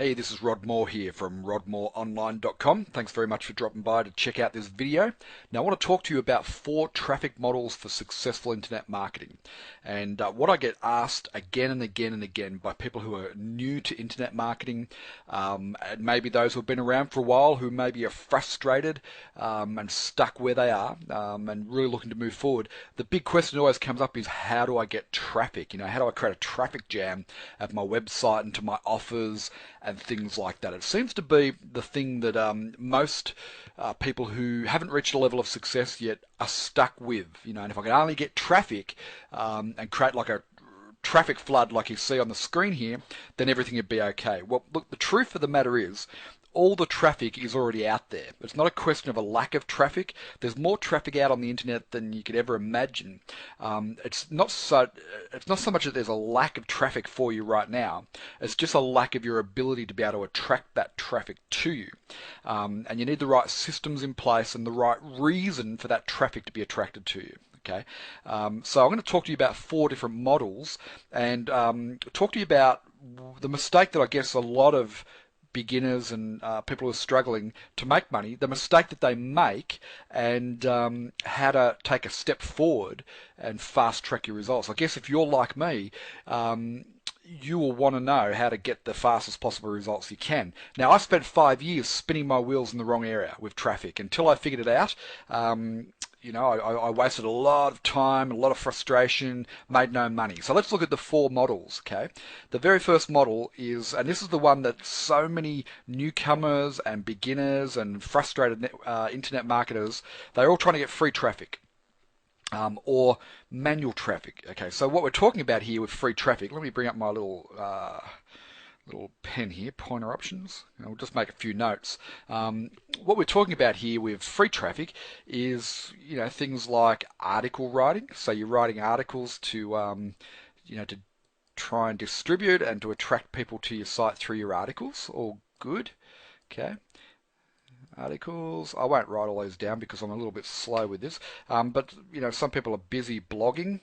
Hey, this is Rod Moore here from rodmooreonline.com. Thanks very much for dropping by to check out this video. Now, I want to talk to you about 4 traffic models for successful internet marketing. And what I get asked again and again and again by people who are new to internet marketing, and maybe those who have been around for a while who maybe are frustrated and stuck where they are and really looking to move forward. The big question always comes up is, how do I get traffic? How do I create a traffic jam at my website and to my offers and things like that? It seems to be the thing that most people who haven't reached a level of success yet are stuck with. And if I could only get traffic and create like a traffic flood like you see on the screen here, then everything would be okay. Well, look, the truth of the matter is, all the traffic is already out there. It's not a question of a lack of traffic. There's more traffic out on the internet than you could ever imagine. It's not so much that there's a lack of traffic for you right now. It's just a lack of your ability to be able to attract that traffic to you. And you need the right systems in place and the right reason for that traffic to be attracted to you. Okay, so I'm going to talk to you about 4 different models and talk to you about the mistake that I guess a lot of beginners and people who are struggling to make money, the mistake that they make, and how to take a step forward and fast track your results. I guess if you're like me, you will want to know how to get the fastest possible results you can. Now, I spent 5 years spinning my wheels in the wrong area with traffic until I figured it out. I wasted a lot of time, a lot of frustration, made no money. So let's look at the 4 models, okay? The very first model is, and this is the one that so many newcomers and beginners and frustrated internet marketers, they're all trying to get free traffic. Or manual traffic. Okay, so what we're talking about here with free traffic, let me bring up my little pen here, pointer options. We'll just make a few notes. What we're talking about here with free traffic is, things like article writing. So you're writing articles to, to try and distribute and to attract people to your site through your articles. All good. Okay. Articles. I won't write all those down because I'm a little bit slow with this. But some people are busy blogging,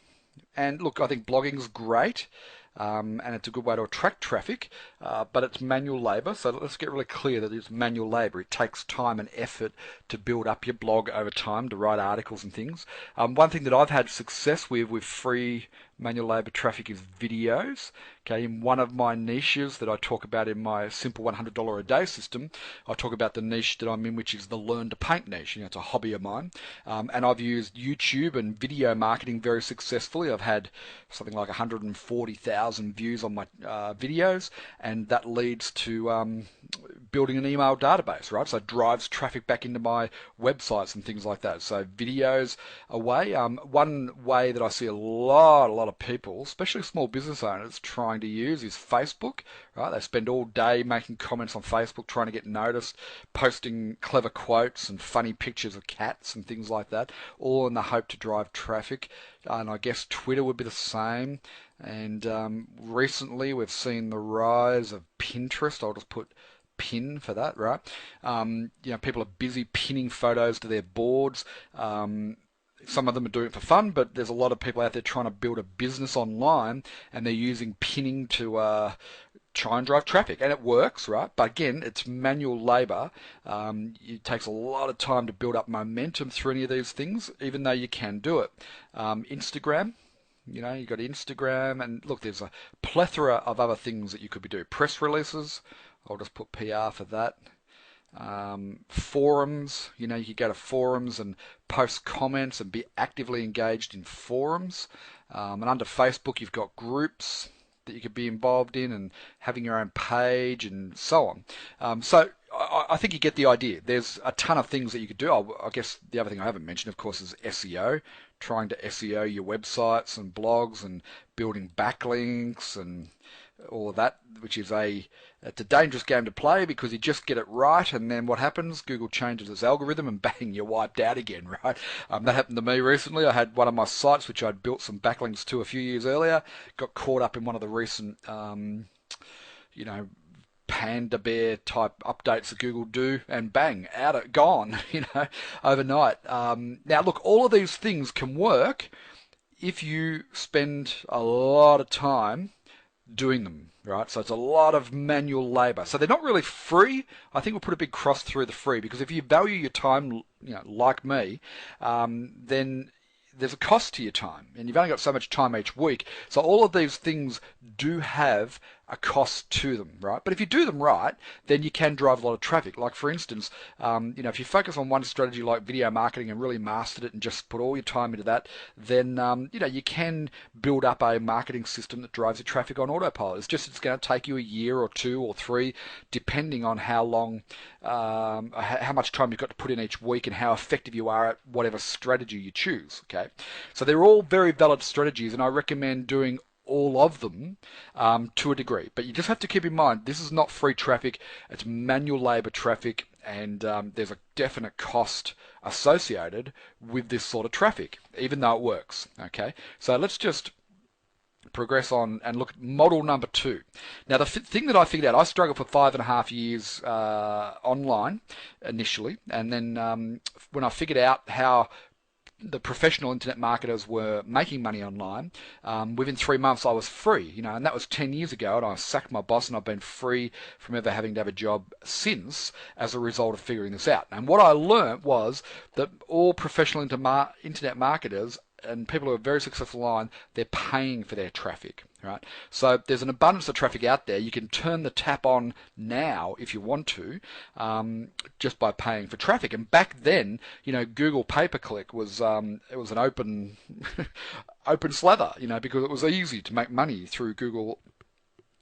and look, I think blogging's great. And it's a good way to attract traffic, but it's manual labor. So let's get really clear that it's manual labor. It takes time and effort to build up your blog over time, to write articles and things. One thing that I've had success with free manual labor traffic is videos. Okay, in one of my niches that I talk about in my simple $100 a day system, I talk about the niche that I'm in, which is the learn to paint niche. It's a hobby of mine, and I've used YouTube and video marketing very successfully. I've had something like 140,000 views on my videos, and that leads to building an email database, right? So it drives traffic back into my websites and things like that. So videos away. One way that I see a lot of people, especially small business owners, trying to use is Facebook, right? They spend all day making comments on Facebook, trying to get noticed, posting clever quotes and funny pictures of cats and things like that, all in the hope to drive traffic. And I guess Twitter would be the same. And recently we've seen the rise of Pinterest. I'll just put pin for that, right? People are busy pinning photos to their boards. Some of them are doing it for fun, but there's a lot of people out there trying to build a business online, and they're using pinning to try and drive traffic, and it works, right? But again, it's manual labor. It takes a lot of time to build up momentum through any of these things, even though you can do it. Instagram. You've got Instagram, and look, there's a plethora of other things that you could be doing. Press releases. I'll just put PR for that. Forums, you could go to forums and post comments and be actively engaged in forums. And under Facebook, you've got groups that you could be involved in and having your own page and so on. So I think you get the idea. There's a ton of things that you could do. I guess the other thing I haven't mentioned, of course, is SEO, trying to SEO your websites and blogs and building backlinks and all of that, which is it's a dangerous game to play because you just get it right, and then what happens? Google changes its algorithm, and bang, you're wiped out again, right? That happened to me recently. I had one of my sites, which I'd built some backlinks to a few years earlier, got caught up in one of the recent, panda bear type updates that Google do, and bang, gone, overnight. Now, look, all of these things can work if you spend a lot of time doing them, right? So it's a lot of manual labor. So they're not really free. I think we'll put a big cross through the free, because if you value your time, like me, then there's a cost to your time, and you've only got so much time each week. So all of these things do have a cost to them, right? But if you do them right, then you can drive a lot of traffic. Like for instance, if you focus on one strategy like video marketing and really mastered it and just put all your time into that, then you can build up a marketing system that drives the traffic on autopilot. It's going to take you a year or two or three, depending on how long, how much time you've got to put in each week and how effective you are at whatever strategy you choose. Okay, so they're all very valid strategies, and I recommend doing all of them to a degree. But you just have to keep in mind, this is not free traffic, it's manual labor traffic, and there's a definite cost associated with this sort of traffic, even though it works. Okay, so let's just progress on and look at model number 2. Now, the thing that I figured out, I struggled for 5.5 years online initially, and then when I figured out how the professional internet marketers were making money online, within 3 months I was free, and that was 10 years ago, and I sacked my boss, and I've been free from ever having to have a job since as a result of figuring this out. And what I learned was that all professional internet marketers and people who are very successful online, they're paying for their traffic, right? So there's an abundance of traffic out there. You can turn the tap on now if you want to, just by paying for traffic. And back then, Google pay-per-click was it was an open open slather, because it was easy to make money through Google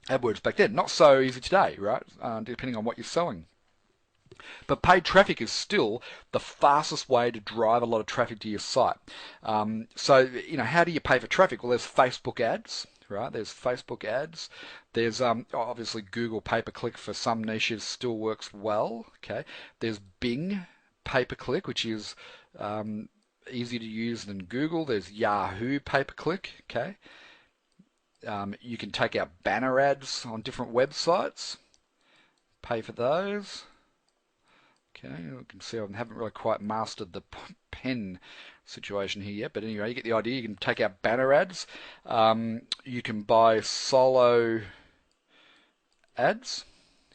AdWords back then. Not so easy today, right? Depending on what you're selling. But paid traffic is still the fastest way to drive a lot of traffic to your site. So, how do you pay for traffic? Well, there's Facebook ads, right? There's Facebook ads. There's obviously Google pay-per-click for some niches still works well. Okay. There's Bing pay-per-click, which is easier to use than Google. There's Yahoo pay-per-click. Okay. You can take out banner ads on different websites. Pay for those. Okay, you can see I haven't really quite mastered the pen situation here yet, but anyway, you get the idea. You can take out banner ads. You can buy solo ads,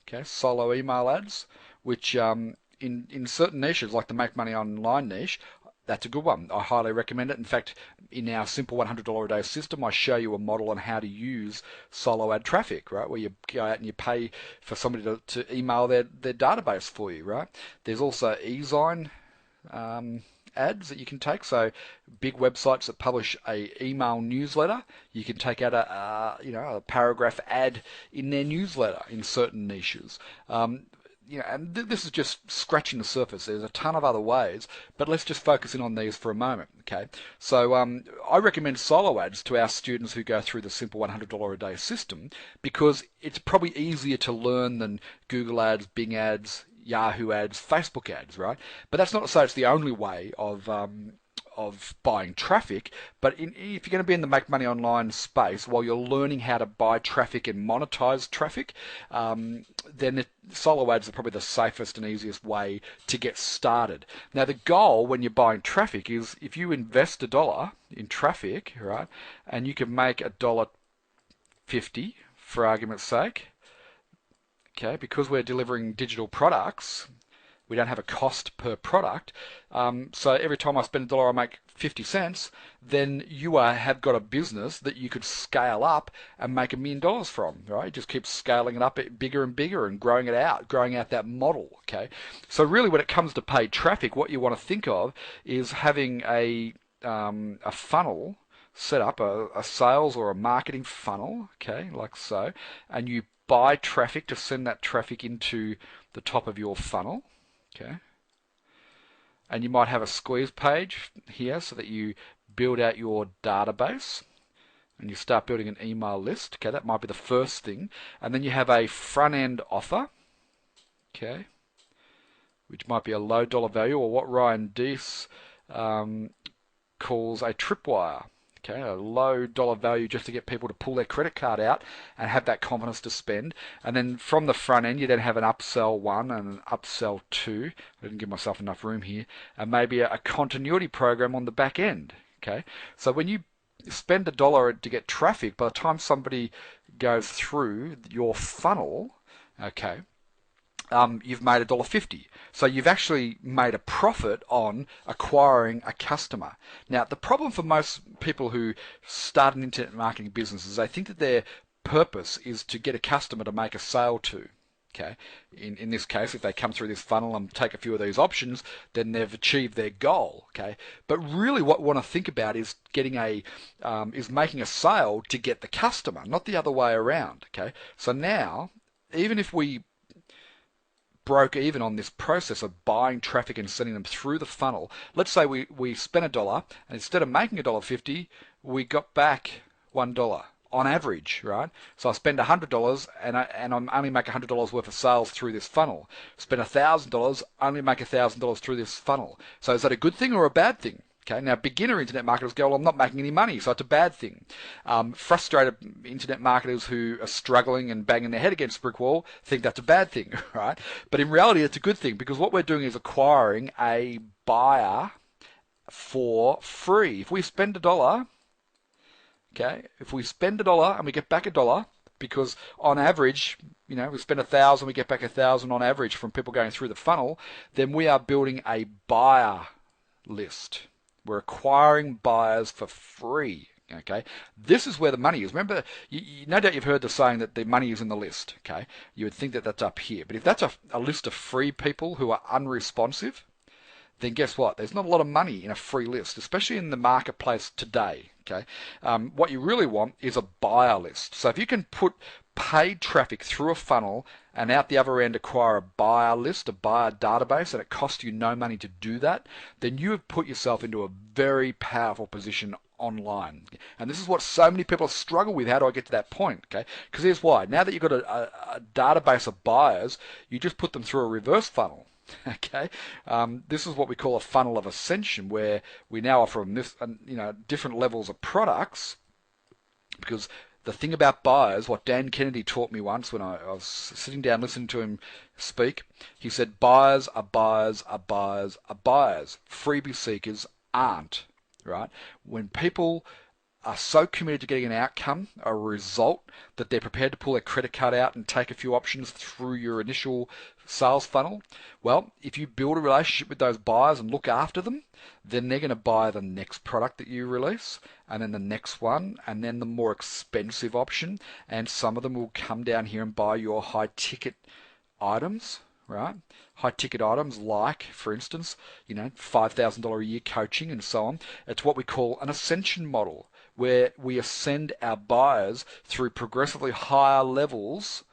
okay, solo email ads, which in certain niches, like the Make Money Online niche, that's a good one. I highly recommend it. In fact, in our simple $100 a day system, I show you a model on how to use solo ad traffic, right? Where you go out and you pay for somebody to email their database for you, right? There's also eZine ads that you can take. So big websites that publish a email newsletter, you can take out a paragraph ad in their newsletter in certain niches. And this is just scratching the surface. There's a ton of other ways, but let's just focus in on these for a moment, okay? So I recommend solo ads to our students who go through the simple $100 a day system, because it's probably easier to learn than Google ads, Bing ads, Yahoo ads, Facebook ads, right? But that's not to say it's the only way of buying traffic, but if you're going to be in the Make Money Online space while you're learning how to buy traffic and monetize traffic, then the solo ads are probably the safest and easiest way to get started. Now, the goal when you're buying traffic is, if you invest $1 in traffic, right, and you can make $1.50 for argument's sake, okay, because we're delivering digital products, we don't have a cost per product. So every time I spend $1, I make 50 cents. Then you have got a business that you could scale up and make $1 million from, right? You just keep scaling it up bigger and bigger and growing out that model, okay? So really, when it comes to paid traffic, what you want to think of is having a funnel set up, a sales or a marketing funnel, okay, like so, and you buy traffic to send that traffic into the top of your funnel. Okay, and you might have a squeeze page here so that you build out your database and you start building an email list. Okay, that might be the first thing. And then you have a front end offer, okay, which might be a low dollar value, or what Ryan Deese calls a tripwire. Okay, a low dollar value just to get people to pull their credit card out and have that confidence to spend. And then from the front end, you then have an upsell 1 and an upsell 2. I didn't give myself enough room here. And maybe a continuity program on the back end. Okay, so when you spend $1 to get traffic, by the time somebody goes through your funnel, okay, you've made $1.50. So you've actually made a profit on acquiring a customer. Now, the problem for most people who start an internet marketing business is they think that their purpose is to get a customer to make a sale to. Okay. In this case, if they come through this funnel and take a few of these options, then they've achieved their goal. Okay. But really, what we want to think about is making a sale to get the customer, not the other way around. Okay. So now, even if we broke even on this process of buying traffic and sending them through the funnel. Let's say we spent $1, and instead of making $1.50, we got back $1 on average, right? So I spend $100 and I only make $100 worth of sales through this funnel. Spend $1,000, only make $1,000 through this funnel. So is that a good thing or a bad thing? Okay, now beginner internet marketers go, well, I'm not making any money, so it's a bad thing. Frustrated internet marketers who are struggling and banging their head against a brick wall think that's a bad thing, right? But in reality, it's a good thing because what we're doing is acquiring a buyer for free. If we spend $1, okay, if we spend $1 and we get back $1, because on average, we spend 1,000, we get back 1,000 on average from people going through the funnel, then we are building a buyer list. We're acquiring buyers for free. Okay, this is where the money is. Remember, no doubt you've heard the saying that the money is in the list. Okay, you would think that that's up here, but if that's a list of free people who are unresponsive, then guess what? There's not a lot of money in a free list, especially in the marketplace today. Okay, what you really want is a buyer list. So if you can put paid traffic through a funnel and out the other end acquire a buyer list, a buyer database, and it costs you no money to do that, then you have put yourself into a very powerful position online. And this is what so many people struggle with. How do I get to that point? Okay, because here's why. Now that you've got a database of buyers, you just put them through a reverse funnel. Okay, this is what we call a funnel of ascension, where we now offer them this, different levels of products. Because the thing about buyers, what Dan Kennedy taught me once when I was sitting down listening to him speak, he said, buyers are buyers are buyers are buyers. Freebie seekers aren't, right? When people are so committed to getting an outcome, a result, that they're prepared to pull their credit card out and take a few options through your initial sales funnel, well, if you build a relationship with those buyers and look after them, then they're going to buy the next product that you release, and then the next one, and then the more expensive option, and some of them will come down here and buy your high ticket items, right? High ticket items like, for instance, $5,000 a year coaching and so on. It's what we call an ascension model, where we ascend our buyers through progressively higher levels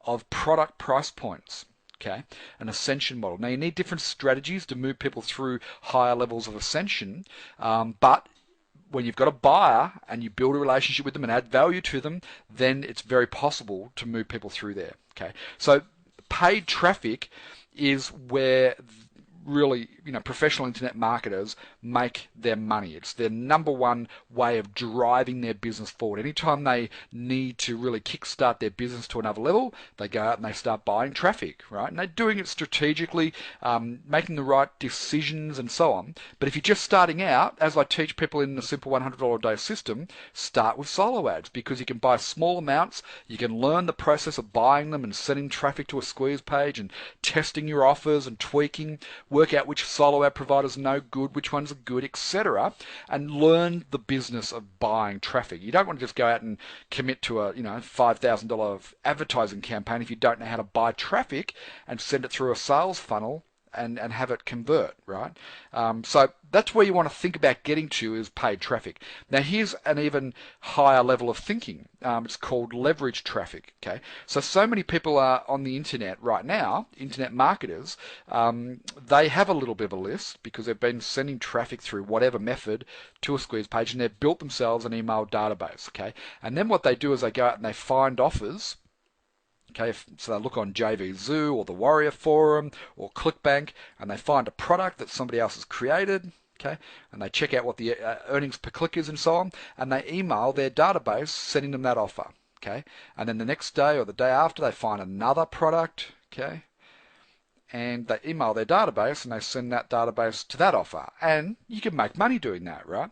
of product price points. Okay, an ascension model. Now you need different strategies to move people through higher levels of ascension, but when you've got a buyer and you build a relationship with them and add value to them, then it's very possible to move people through there. Okay, so paid traffic is where really, professional internet marketers make their money. It's their number one way of driving their business forward. Anytime they need to really kickstart their business to another level, they go out and they start buying traffic, right? And they're doing it strategically, making the right decisions and so on. But if you're just starting out, as I teach people in the Simple $100 a day system, start with solo ads, because you can buy small amounts, you can learn the process of buying them and sending traffic to a squeeze page and testing your offers and tweaking, work out which solo ad providers are no good, which ones are good, etc., and learn the business of buying traffic. You don't want to just go out and commit to a $5,000 advertising campaign if you don't know how to buy traffic and send it through a sales funnel and have it convert, right? So that's where you want to think about getting to, is paid traffic. Now here's an even higher level of thinking. It's called leverage traffic. Okay, so many people are on the internet right now, internet marketers. They have a little bit of a list because they've been sending traffic through whatever method to a squeeze page, and they've built themselves an email database. Okay, and then what they do is they go out and they find offers. Okay, so they look on JVZoo or the Warrior Forum or ClickBank, and they find a product that somebody else has created. Okay, and they check out what the earnings per click is and so on, and they email their database sending them that offer. Okay, and then the next day or the day after, they find another product. Okay, and they email their database and they send that database to that offer, and you can make money doing that, right?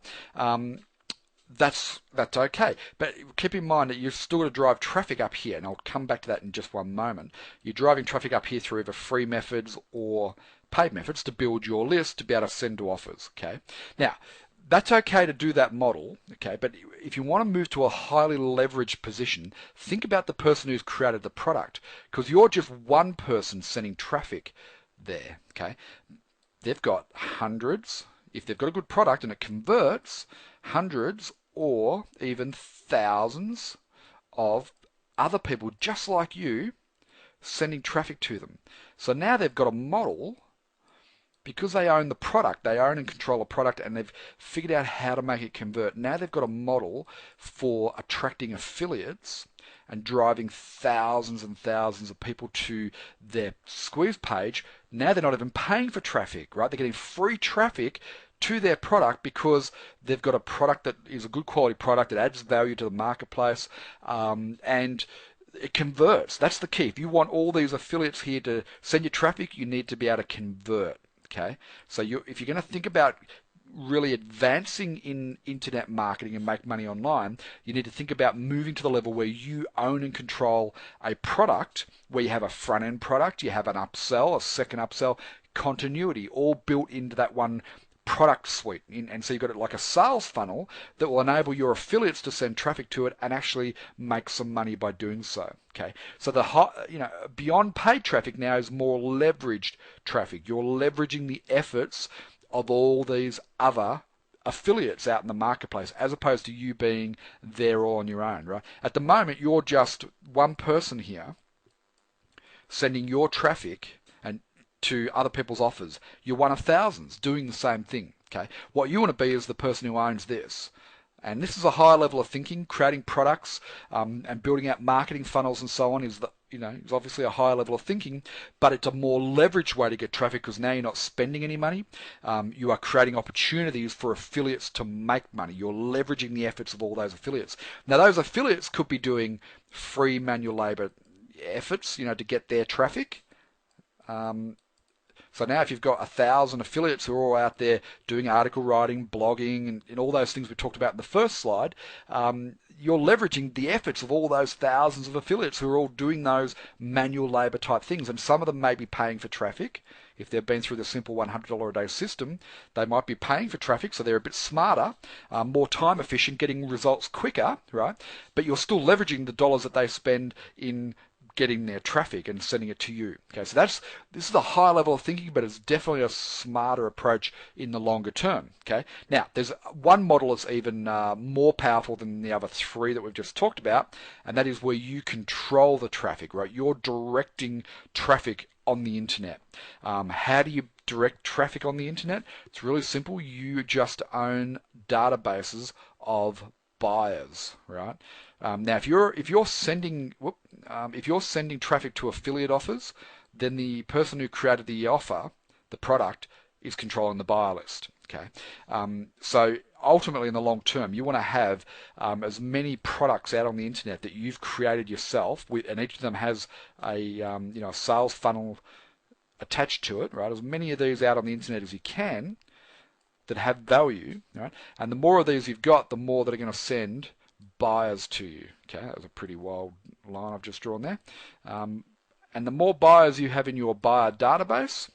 that's okay. But keep in mind that you've still got to drive traffic up here, and I'll come back to that in just one moment. You're driving traffic up here through either free methods or paid methods to build your list to be able to send to offers. Okay. Now, that's okay to do that model, okay, but if you want to move to a highly leveraged position, think about the person who's created the product, because you're just one person sending traffic there, okay. They've got hundreds, if they've got a good product and it converts, hundreds or even thousands of other people just like you sending traffic to them. So now they've got a model because they own the product, they own and control a product, and they've figured out how to make it convert. Now they've got a model for attracting affiliates and driving thousands and thousands of people to their squeeze page. Now they're not even paying for traffic, right? They're getting free traffic to their product because they've got a product that is a good quality product that adds value to the marketplace, and it converts. That's the key. If you want all these affiliates here to send you traffic, you need to be able to convert. Okay, so if you're going to think about really advancing in internet marketing and make money online, you need to think about moving to the level where you own and control a product, where you have a front end product, you have an upsell, a second upsell, continuity, all built into that one product suite. And so you've got it like a sales funnel that will enable your affiliates to send traffic to it and actually make some money by doing so. Okay, so beyond paid traffic now is more leveraged traffic. You're leveraging the efforts of all these other affiliates out in the marketplace, as opposed to you being there all on your own, right? At the moment, you're just one person here sending your traffic and to other people's offers. You're one of thousands doing the same thing. Okay, what you want to be is the person who owns this. And this is a higher level of thinking. Creating products and building out marketing funnels and so on is obviously a higher level of thinking, but it's a more leveraged way to get traffic because now you're not spending any money. You are creating opportunities for affiliates to make money. You're leveraging the efforts of all those affiliates. Now, those affiliates could be doing free manual labor efforts, to get their traffic. So now if you've got 1,000 affiliates who are all out there doing article writing, blogging, and all those things we talked about in the first slide, you're leveraging the efforts of all those thousands of affiliates who are all doing those manual labor type things. And some of them may be paying for traffic. If they've been through the simple $100 a day system, they might be paying for traffic, so they're a bit smarter, more time efficient, getting results quicker, right? But you're still leveraging the dollars that they spend in getting their traffic and sending it to you. Okay, so this is a high level of thinking, but it's definitely a smarter approach in the longer term. Okay, now there's one model that's even more powerful than the other three that we've just talked about, and that is where you control the traffic, right? You're directing traffic on the internet. How do you direct traffic on the internet? It's really simple. You just own databases of buyers, right? Now, if you're sending traffic to affiliate offers, then the person who created the offer, the product, is controlling the buyer list. Okay, so ultimately, in the long term, you want to have as many products out on the internet that you've created yourself, and each of them has a sales funnel attached to it, right? As many of these out on the internet as you can that have value, right? And the more of these you've got, the more that are going to send buyers to you. Okay, that was a pretty wild line I've just drawn there. And the more buyers you have in your buyer database,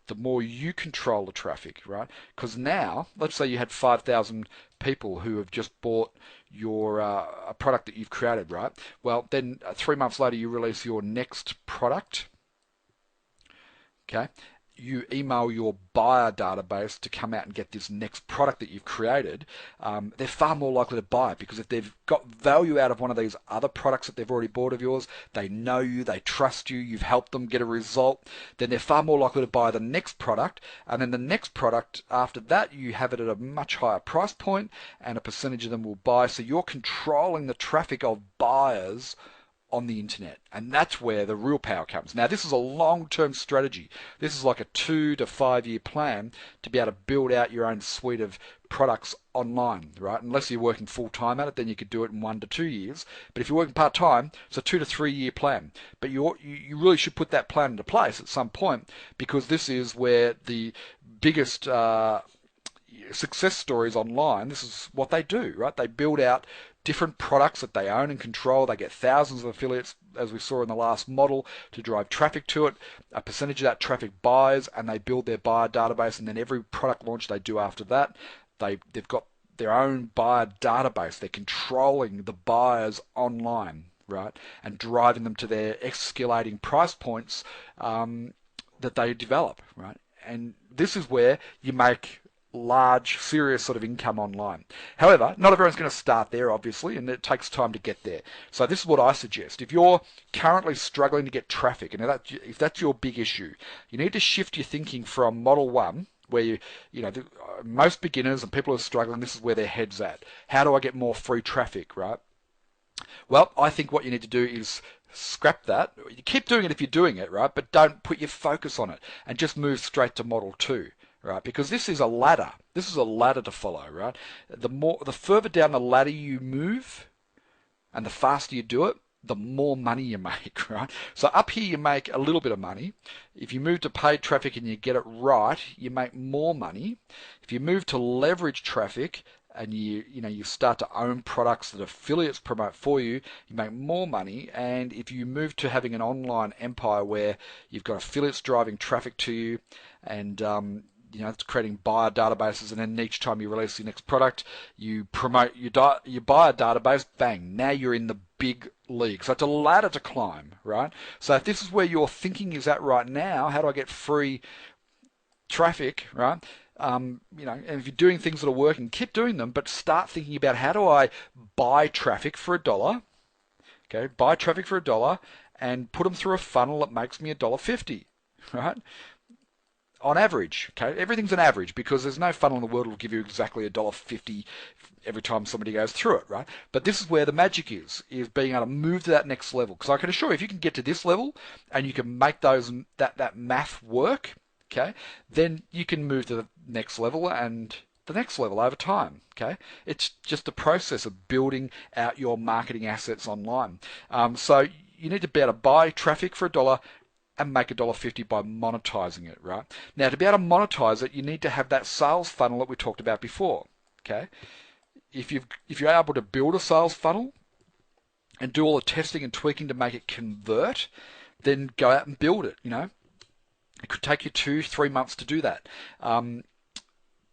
the more you control the traffic, right? Because now, let's say you had 5,000 people who have just bought your a product that you've created, right? Well, then 3 months later you release your next product. Okay, you email your buyer database to come out and get this next product that you've created, they're far more likely to buy it, because if they've got value out of one of these other products that they've already bought of yours, they know you, they trust you, you've helped them get a result, then they're far more likely to buy the next product. And then the next product after that, you have it at a much higher price point, and a percentage of them will buy. So you're controlling the traffic of buyers on the internet, and that's where the real power comes. Now, this is a long-term strategy. This is like a 2 to 5 year plan to be able to build out your own suite of products online, right? Unless you're working full-time at it, then you could do it in 1 to 2 years. But if you're working part-time, it's a 2 to 3 year plan. But you really should put that plan into place at some point, because this is where the biggest success stories online, this is what they do, right? They build out different products that they own and control. They get thousands of affiliates, as we saw in the last model, to drive traffic to it. A percentage of that traffic buys, and they build their buyer database, and then every product launch they do after that, they've got their own buyer database. They're controlling the buyers online, right, and driving them to their escalating price points that they develop, right? And this is where you make large, serious sort of income online. However, not everyone's going to start there, obviously, and it takes time to get there. So this is what I suggest. If you're currently struggling to get traffic, and if that's your big issue, you need to shift your thinking from model one, where most beginners and people who are struggling, this is where their head's at. How do I get more free traffic, right? Well, I think what you need to do is scrap that. You keep doing it if you're doing it, right? But don't put your focus on it and just move straight to model two, right? Because this is a ladder. This is a ladder to follow, right? The further down the ladder you move and the faster you do it, the more money you make, right? So up here you make a little bit of money. If you move to paid traffic and you get it right, you make more money. If you move to leverage traffic and you start to own products that affiliates promote for you, you make more money. And if you move to having an online empire where you've got affiliates driving traffic to you, and it's creating buyer databases, and then each time you release your next product, you promote your buyer database, bang, now you're in the big league. So it's a ladder to climb, right? So if this is where your thinking is at right now, how do I get free traffic, right? And if you're doing things that are working, keep doing them, but start thinking about how do I buy traffic for $1, okay? Buy traffic for $1 and put them through a funnel that makes me $1.50, right? On average, okay? Everything's an average because there's no funnel in the world that will give you exactly $1.50 every time somebody goes through it, right? But this is where the magic is being able to move to that next level. Because I can assure you, if you can get to this level and you can make that math work, okay, then you can move to the next level and the next level over time, okay? It's just a process of building out your marketing assets online. So you need to be able to buy traffic for $1 and make $1.50 by monetizing it, right? Now, to be able to monetize it, you need to have that sales funnel that we talked about before, okay? If you're able to build a sales funnel and do all the testing and tweaking to make it convert, then go out and build it, It could take you 2-3 months to do that.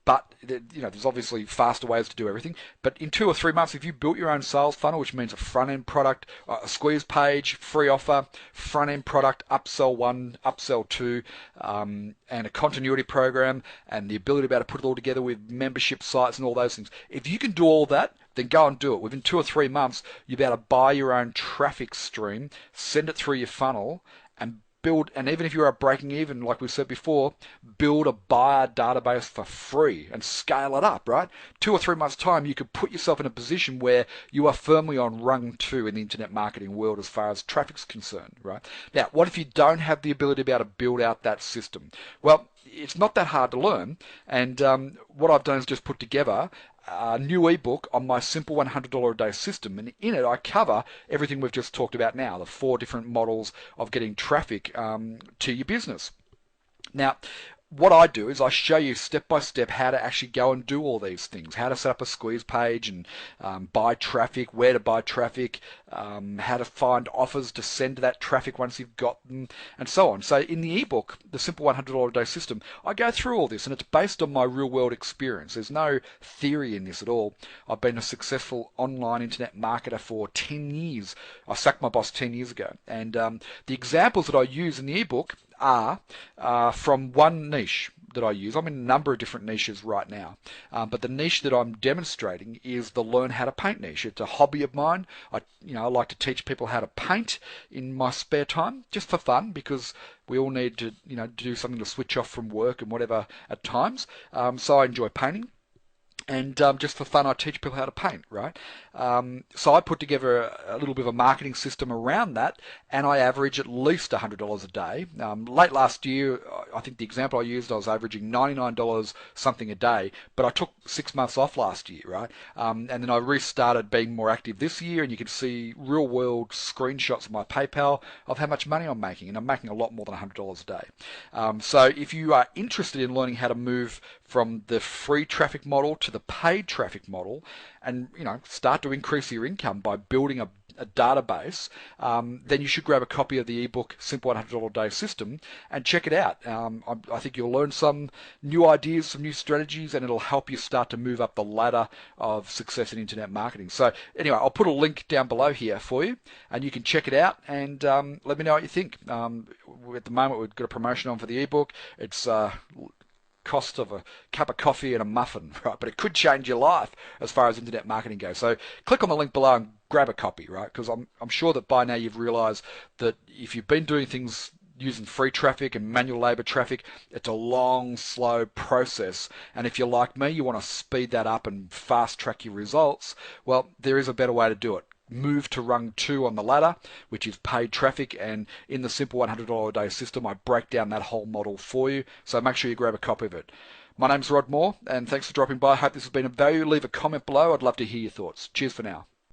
But there's obviously faster ways to do everything. But in 2 or 3 months, if you built your own sales funnel, which means a front-end product, a squeeze page, free offer, front-end product, upsell 1, upsell 2, and a continuity program, and the ability to be able to put it all together with membership sites and all those things. If you can do all that, then go and do it. Within 2 or 3 months, you'll be able to buy your own traffic stream, send it through your funnel, and build, and even if you are breaking even, like we said before, build a buyer database for free and scale it up, right? 2 or 3 months' time, you could put yourself in a position where you are firmly on rung 2 in the internet marketing world as far as traffic's concerned, right? Now, what if you don't have the ability to be able to build out that system? Well, it's not that hard to learn, and what I've done is just put together a new ebook on my simple $100 a day system, and in it I cover everything we've just talked about now, the 4 different models of getting traffic to your business. Now, what I do is I show you step by step how to actually go and do all these things, how to set up a squeeze page and buy traffic, where to buy traffic, how to find offers to send to that traffic once you've got them, and so on. So in the ebook, the simple $100 a day system, I go through all this, and it's based on my real world experience. There's no theory in this at all. I've been a successful online internet marketer for 10 years. I sacked my boss 10 years ago, and the examples that I use in the ebook are from one niche that I use. I'm in a number of different niches right now, but the niche that I'm demonstrating is the learn how to paint niche. It's a hobby of mine. I like to teach people how to paint in my spare time, just for fun, because we all need to do something to switch off from work and whatever at times. So I enjoy painting. And just for fun, I teach people how to paint, right? So I put together a little bit of a marketing system around that, and I average at least $100 a day. Late last year, I think the example I used, I was averaging $99 something a day, but I took 6 months off last year, right? And then I restarted being more active this year, and you can see real world screenshots of my PayPal of how much money I'm making, and I'm making a lot more than $100 a day. So if you are interested in learning how to move from the free traffic model to the paid traffic model, and start to increase your income by building a database, then you should grab a copy of the ebook Simple $100 a Day System and check it out. I think you'll learn some new ideas, some new strategies, and it'll help you start to move up the ladder of success in internet marketing. So anyway, I'll put a link down below here for you, and you can check it out and let me know what you think. At the moment, we've got a promotion on for the ebook. It's cost of a cup of coffee and a muffin, right? But it could change your life as far as internet marketing goes. So click on the link below and grab a copy, right? Because I'm sure that by now you've realized that if you've been doing things using free traffic and manual labor traffic, it's a long, slow process. And if you're like me, you want to speed that up and fast track your results, well, there is a better way to do it. Move to rung 2 on the ladder, which is paid traffic, and in the Simple $100 a Day System, I break down that whole model for you, so make sure you grab a copy of it. My name's Rod Moore, and thanks for dropping by. I hope this has been of value. Leave a comment below. I'd love to hear your thoughts. Cheers for now.